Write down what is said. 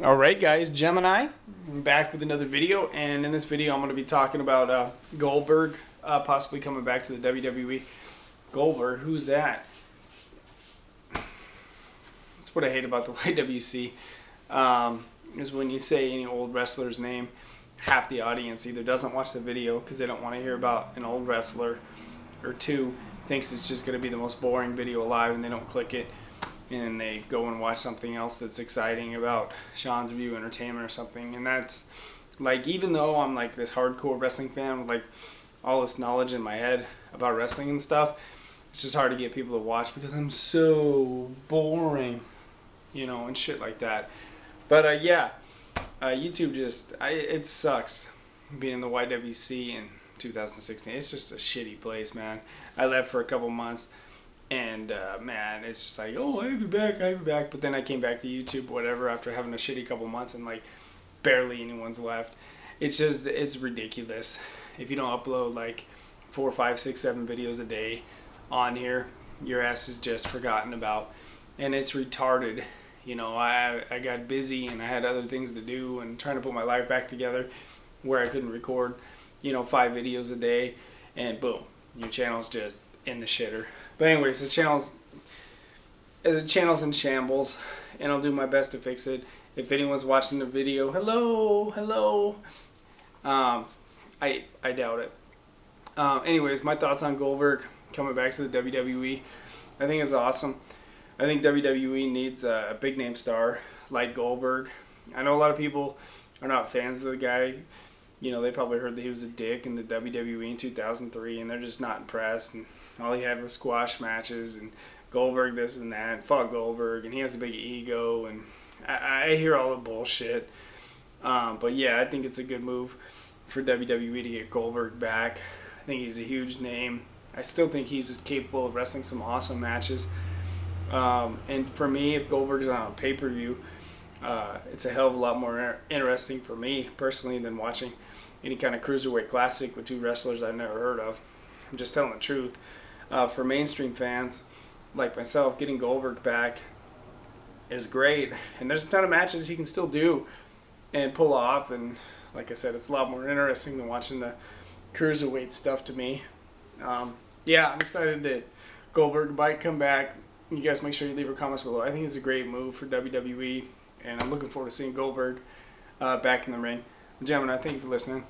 Alright guys, Gemini, I'm back with another video, and in this video I'm going to be talking about Goldberg possibly coming back to the WWE. Goldberg, who's that? That's what I hate about the YWC, is when you say any old wrestler's name, half the audience either doesn't watch the video because they don't want to hear about an old wrestler, or two, thinks it's just going to be the most boring video alive and they don't click it. And they go and watch something else that's exciting about Sean's View Entertainment or something. And that's like, even though I'm like this hardcore wrestling fan with like all this knowledge in my head about wrestling and stuff, it's just hard to get people to watch because I'm so boring, you know, and shit like that. But yeah, YouTube just, it sucks being in the YWC in 2016. It's just a shitty place, man. I left for a couple months. And man, it's just like, oh, I'll be back, I'll be back. But then I came back to YouTube, whatever, after having a shitty couple months, and like barely anyone's left. It's just, it's ridiculous. If you don't upload like 4, 5, 6, 7 videos a day on here, your ass is just forgotten about. And it's retarded. You know, I got busy and I had other things to do and trying to put my life back together where I couldn't record, you know, 5 videos a day. And boom, your channel's just in the shitter. But anyways, the channel's in shambles, and I'll do my best to fix it. If anyone's watching the video, hello. I doubt it. Anyways, my thoughts on Goldberg coming back to the WWE. I think it's awesome. I think WWE needs a big name star like Goldberg. I know a lot of people are not fans of the guy. You know, they probably heard that he was a dick in the WWE in 2003, and they're just not impressed. And all he had was squash matches, and Goldberg this and that, and fuck Goldberg, and he has a big ego, and I hear all the bullshit. But yeah, I think it's a good move for WWE to get Goldberg back. I think he's a huge name. I still think he's just capable of wrestling some awesome matches. And for me, if Goldberg's on a pay-per-view, it's a hell of a lot more interesting for me personally than watching any kind of cruiserweight classic with 2 wrestlers I've never heard of. I'm just telling the truth. For mainstream fans like myself, getting Goldberg back is great, and there's a ton of matches he can still do and pull off, and like I said, it's a lot more interesting than watching the cruiserweight stuff to me. Yeah, I'm excited that Goldberg might come back. You guys make sure you leave your comments below. I think it's a great move for WWE, and I'm looking forward to seeing Goldberg back in the ring. Gemini, thank you for listening.